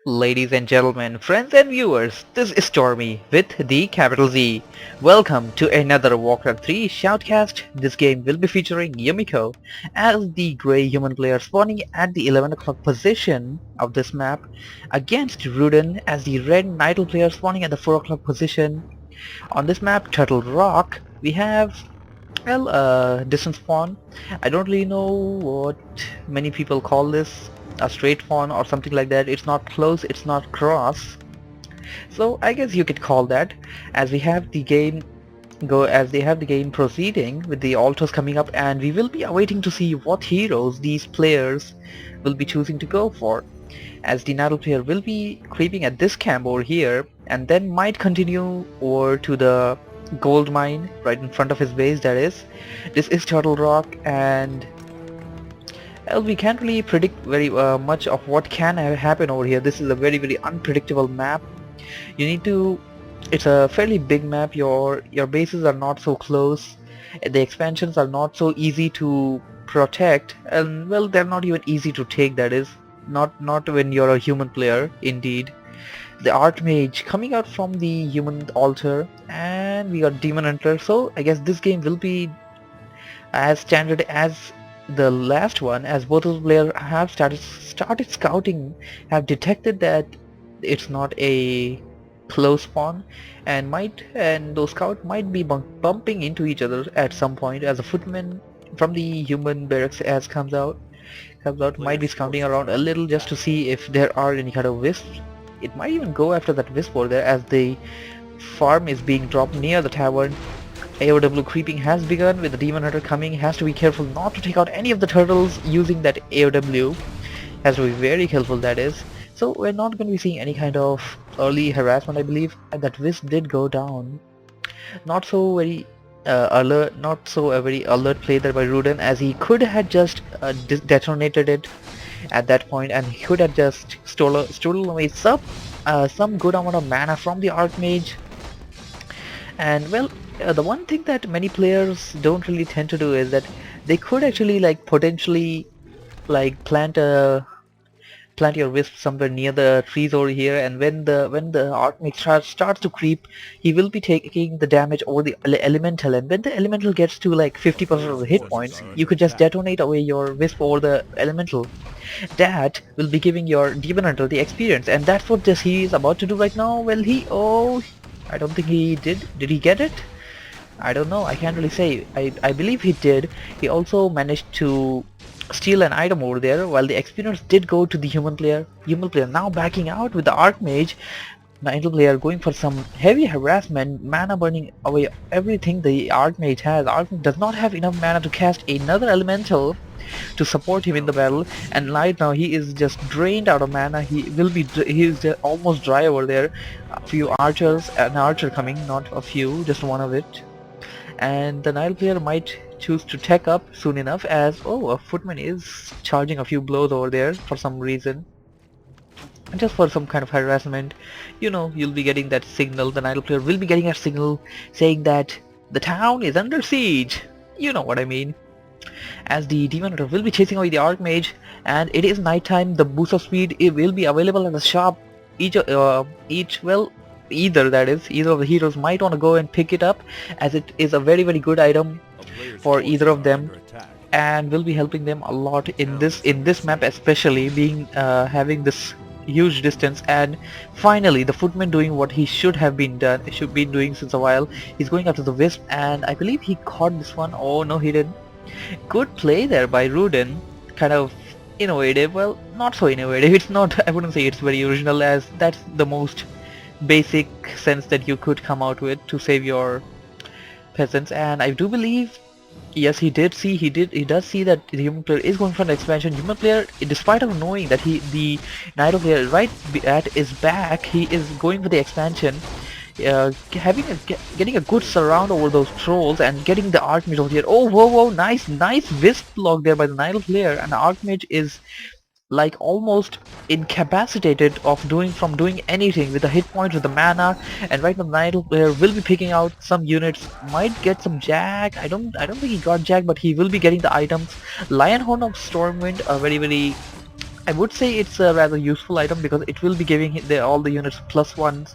Ladies and gentlemen, friends and viewers, this is Stormy with the capital Z. Welcome to another Warcraft 3 shoutcast. This game will be featuring Yumiko as the grey human player spawning at the 11 o'clock position of this map against Rudan as the red Nidal player spawning at the 4 o'clock position. On this map, Turtle Rock, we have distance spawn. I don't really know what many people call this, a straight spawn or something like that. It's not close, it's not cross. So I guess you could call that, as we have the game proceeding with the altars coming up, and we will be awaiting to see what heroes these players will be choosing to go for, as the Natal player will be creeping at this camp over here and then might continue over to the gold mine right in front of his base. That is, this is Turtle Rock, and well, we can't really predict very much of what can happen over here. This is a very unpredictable map. You need to, it's a fairly big map. Your bases are not so close, the expansions are not so easy to protect, and well, they're not even easy to take. That is, not when you're a human player. Indeed, the Archmage coming out from the human altar, and we got Demon Hunter. So I guess this game will be as standard as the last one, as both of the players have started scouting, have detected that it's not a close spawn, and those scouts might be bumping into each other at some point, as a footman from the human barracks might be scouting around a little just to see if there are any kind of wisps. It might even go after that wisp over there, as the farm is being dropped near the tavern. AOW creeping has begun with the Demon Hunter coming. Has to be careful not to take out any of the turtles using that AOW. Has to be very careful, that is. So we're not going to be seeing any kind of early harassment, I believe. And that wisp did go down. Not so very not so a very alert play there by Rudan, as he could have just detonated it at that point, and he could have just stolen away some good amount of mana from the Archmage. And well, the one thing that many players don't really tend to do is that they could actually potentially plant your wisp somewhere near the trees over here, and when the Archmage starts to creep, he will be taking the damage over the elemental, and when the elemental gets to 50% of the hit points, you could just detonate away your wisp over the elemental. That will be giving your Demon Hunter the experience, and that's what he is about to do right now. Well, I don't think he did. Did he get it? I don't know, I can't really say. I believe he did. He also managed to steal an item over there, while the experience did go to the human player. Human player now backing out with the Archmage. Nidal player going for some heavy harassment, mana burning away everything the Archmage has. Archmage does not have enough mana to cast another elemental to support him in the battle, and right now he is just drained out of mana. He is almost dry over there. A few archers, an archer coming, not a few, just one of it. And the Nile player might choose to tech up soon enough, as a footman is charging a few blows over there for some reason, just for some kind of harassment. You'll be getting that signal, the Nile player will be getting a signal saying that the town is under siege. You know what I mean. As the Demon Hunter will be chasing away the Archmage, and it is nighttime. The boost of speed, it will be available at the shop. Either of the heroes might want to go and pick it up, as it is a very good item for either of them, and will be helping them a lot in this map, especially being having this huge distance. And finally the footman doing what he should be doing since a while. He's going after the wisp, and I believe he caught this one. Oh no, he didn't. Good play there by Rudan. Kind of innovative. Well, not so innovative. It's not, I wouldn't say it's very original, as that's the most basic sense that you could come out with to save your peasants. And I do believe, yes, he does see that the human player is going for an expansion. Human player, despite of knowing that the Nairo player right at his back, he is going for the expansion, getting a good surround over those trolls and getting the Archmage over here. Oh, whoa, nice wisp block there by the Nairo player, and the Archmage is almost incapacitated from doing anything with the hit points, with the mana. And right now the Nidal player will be picking out some units, might get some jack. I don't think he got jack, but he will be getting the items. Lion Horn of Stormwind, a very I would say it's a rather useful item because it will be giving all the units plus one,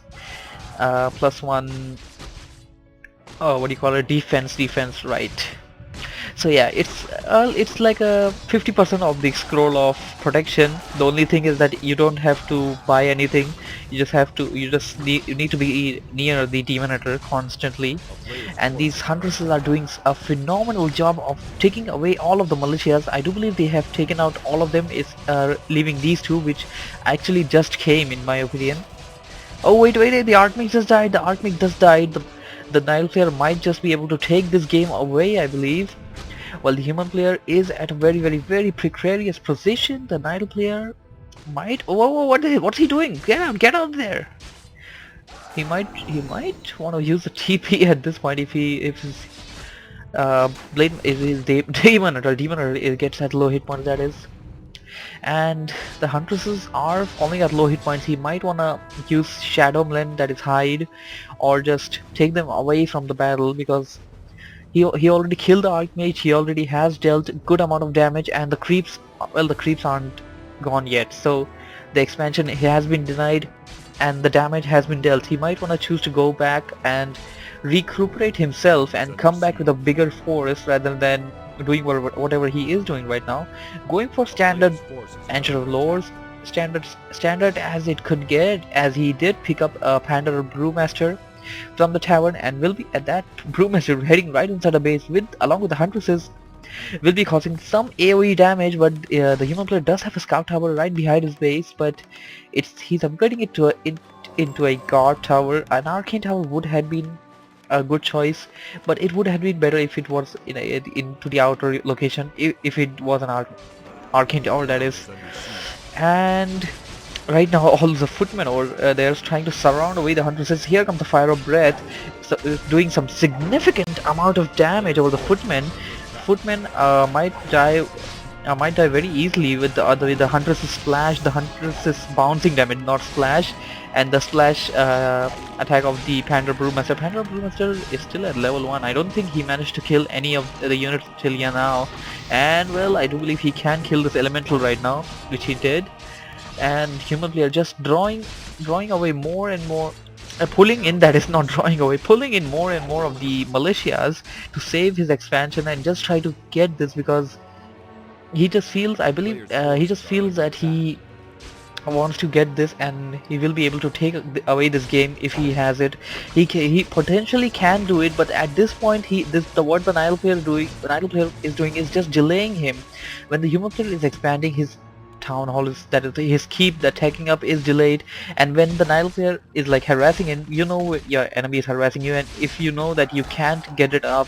oh, what do you call it, defense, right? So yeah, it's like a 50% of the scroll of protection. The only thing is that you don't have to buy anything. You need to be near the demon hunter constantly. And these huntresses are doing a phenomenal job of taking away all of the militias. I do believe they have taken out all of them, is leaving these two, which actually just came in my opinion. Oh wait, the Archmage just died. The Archmage just died. The Nile player might just be able to take this game away, I believe. While the human player is at a very precarious position, the Nile player might. Oh, what's he doing? Get out there! He might want to use the TP at this point if his blade if his demon or it gets at low hit points, that is. And the huntresses are falling at low hit points. He might wanna use Shadow Blend, that is hide, or just take them away from the battle because he already killed the Archmage. He already has dealt good amount of damage, and the creeps aren't gone yet. So the expansion has been denied, and the damage has been dealt. He might wanna choose to go back and recuperate himself and come back with a bigger force rather than doing whatever he is doing right now. Going for standard Ancient of Lords, standard as it could get, as he did pick up a Panda Brewmaster from the tavern, and will be at that Brewmaster heading right inside the base with along with the Huntresses, will be causing some AoE damage. But the human player does have a scout tower right behind his base, but he's upgrading it to into a guard tower. An arcane tower would have been a good choice, but it would have been better if it was into the outer location, if it was an arcane tower, that is. And right now all the footmen they're trying to surround away the huntresses. Here comes the fire of breath, so doing some significant amount of damage over the footmen. Footmen might die very easily with the huntress's splash, the huntress's bouncing damage, not splash, and the splash attack of the Panda Brewmaster. Panda Brewmaster is still at level 1. I don't think he managed to kill any of the units till now, and well, I do believe he can kill this elemental right now, which he did. And human player just drawing away more and more, pulling in, that is not drawing away, pulling in more and more of the militias to save his expansion and just try to get this, because he just feels, I believe, he just feels that he wants to get this, and he will be able to take away this game if he has it. He potentially can do it, but at this point what the Nile player is doing is just delaying him. When the human player is expanding, his town hall his keep, the taking up is delayed, and when the Nile player is like harassing, and you know your enemy is harassing you, and if you know that you can't get it up,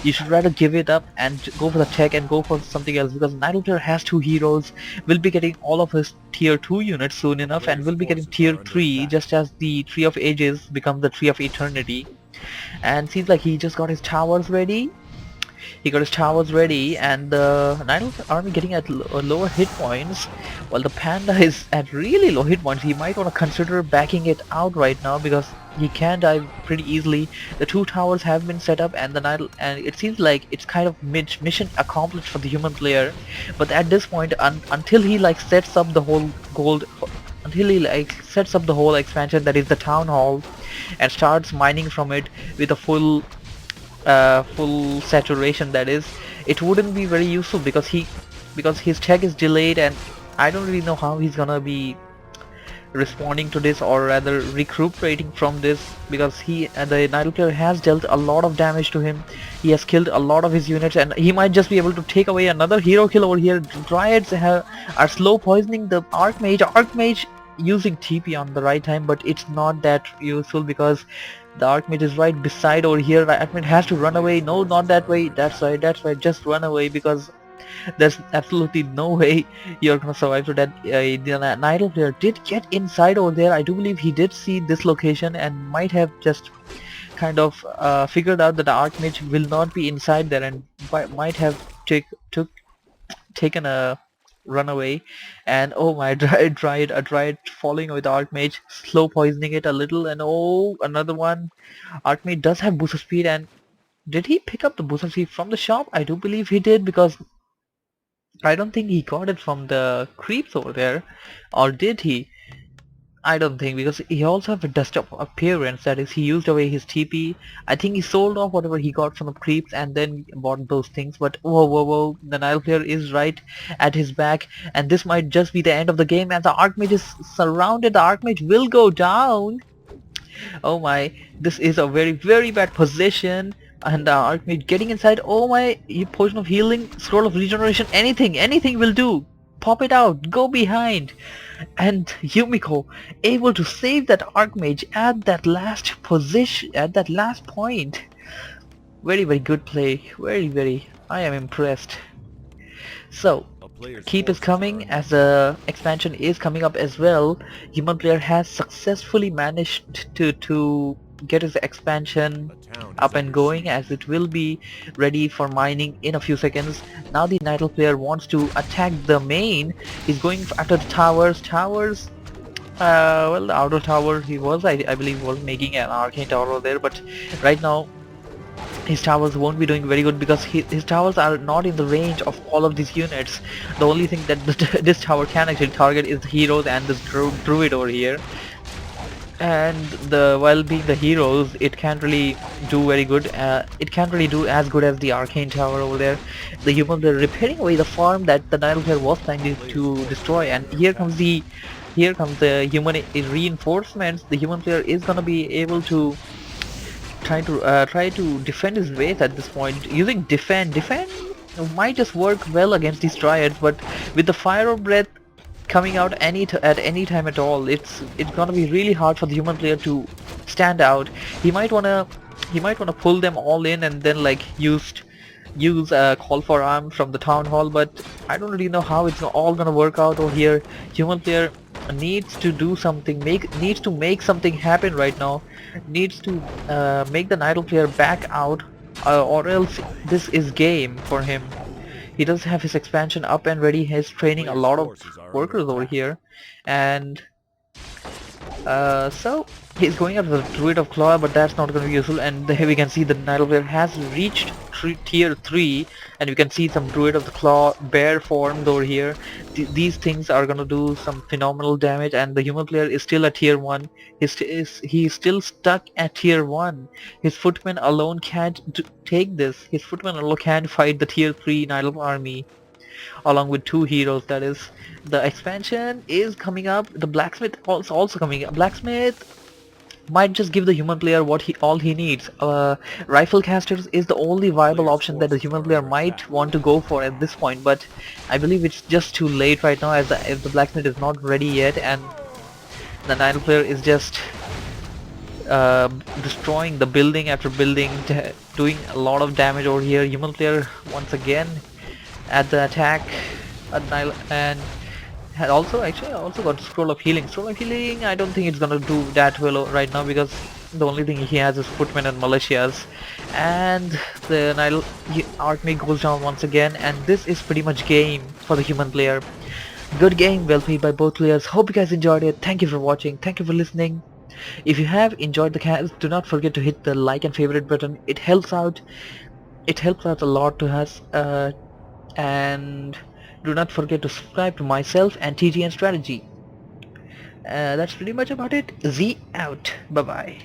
you should rather give it up and go for the tech and go for something else, because Nile player has 2 heroes, will be getting all of his tier 2 units soon enough, and will be getting tier 3 just as the Tree of Ages becomes the Tree of Eternity. And seems like he just got his towers ready. And the Nile army getting at lower hit points, while the Panda is at really low hit points. He might want to consider backing it out right now because he can die pretty easily. The 2 towers have been set up, and it seems like it's kind of mission accomplished for the human player. But at this point, until he like sets up the whole expansion, that is the town hall, and starts mining from it with a full saturation, that is, it wouldn't be very useful because his tech is delayed, and I don't really know how he's gonna be responding to this, or rather recuperating from this, because the Nile player has dealt a lot of damage to him. He has killed a lot of his units, and he might just be able to take away another hero kill over here. Dryads are slow poisoning the Archmage using TP on the right time, but it's not that useful because the Archmage is right beside over here. The Archmage has to run away. No, not that way. That's right. Just run away, because there's absolutely no way you're gonna survive to that. The Nile player did get inside over there. I do believe he did see this location and might have just kind of figured out that the Archmage will not be inside there, and might have taken a runaway. And oh my, a dryad following with Archmage, slow poisoning it a little, and oh, another one. Archmage does have booster speed, and did he pick up the booster speed from the shop? I do believe he did, because I don't think he got it from the creeps over there, or did he? I don't think, because he also have a dust up appearance, that is he used away his TP. I think he sold off whatever he got from the creeps and then bought those things. But whoa whoa whoa, the Nile player is right at his back, and this might just be the end of the game as the Archmage is surrounded. The Archmage will go down. Oh my, this is a very bad position, and the Archmage getting inside. Oh my, potion of healing, scroll of regeneration, anything will do. Pop it out, go behind. And Yumiko able to save that Archmage at that last position, at that last point. Very good play, very, I am impressed. So keep is coming as the expansion is coming up as well. Human player has successfully managed to get his expansion up and going, as it will be ready for mining in a few seconds. Now the Nidal player wants to attack the main. He's going after the towers. Well, the outer tower he was, I believe, was making an arcane tower there, but right now his towers won't be doing very good because his towers are not in the range of all of these units. The only thing that this tower can actually target is the heroes and this druid over here. And while being the heroes, it can't really do very good. It can't really do as good as the arcane tower over there. The humans are repairing away the farm that the Nile player was planning to destroy, and here comes the human reinforcements. The human player is gonna be able to try to defend his base at this point using defend might just work well against these dryads, but with the fire of breath coming out at any time at all, it's gonna be really hard for the human player to stand out. He might wanna pull them all in and then like use a call for arms from the town hall, but I don't really know how it's all gonna work out over here. Human player needs to do something, needs to make something happen right now, needs to make the Nidal player back out, or else this is game for him. He does have his expansion up and ready. He's training a lot of workers over here, and so he's going after the Druid of Claw, but that's not going to be useful. And here we can see the Nidal player has reached tier 3, and we can see some Druid of the Claw bear formed over here. These things are going to do some phenomenal damage, and the human player is still at tier 1. He's still stuck at tier 1. His footmen alone can't take this. His footmen alone can't fight the tier 3 Nidal army along with 2 heroes. That is, the expansion is coming up. The blacksmith is also coming up. Blacksmith might just give the human player all he needs. Rifle casters is the only viable option that the human player might want to go for at this point, but I believe it's just too late right now, as the blacksmith is not ready yet, and the Nidal player is just destroying the building after building, doing a lot of damage over here. Human player once again at the attack at Nile, and had also got scroll of healing. Scroll of healing, I don't think it's gonna do that well right now, because the only thing he has is footmen and militias, and the Nile Archmage goes down once again, and this is pretty much game for the human player. Good game, well played by both players. Hope you guys enjoyed it. Thank you for watching. Thank you for listening. If you have enjoyed the cast, do not forget to hit the like and favorite button. It helps out. It helps out a lot to us. And do not forget to subscribe to myself and TGN Strategy. That's pretty much about it. Z out. Bye bye.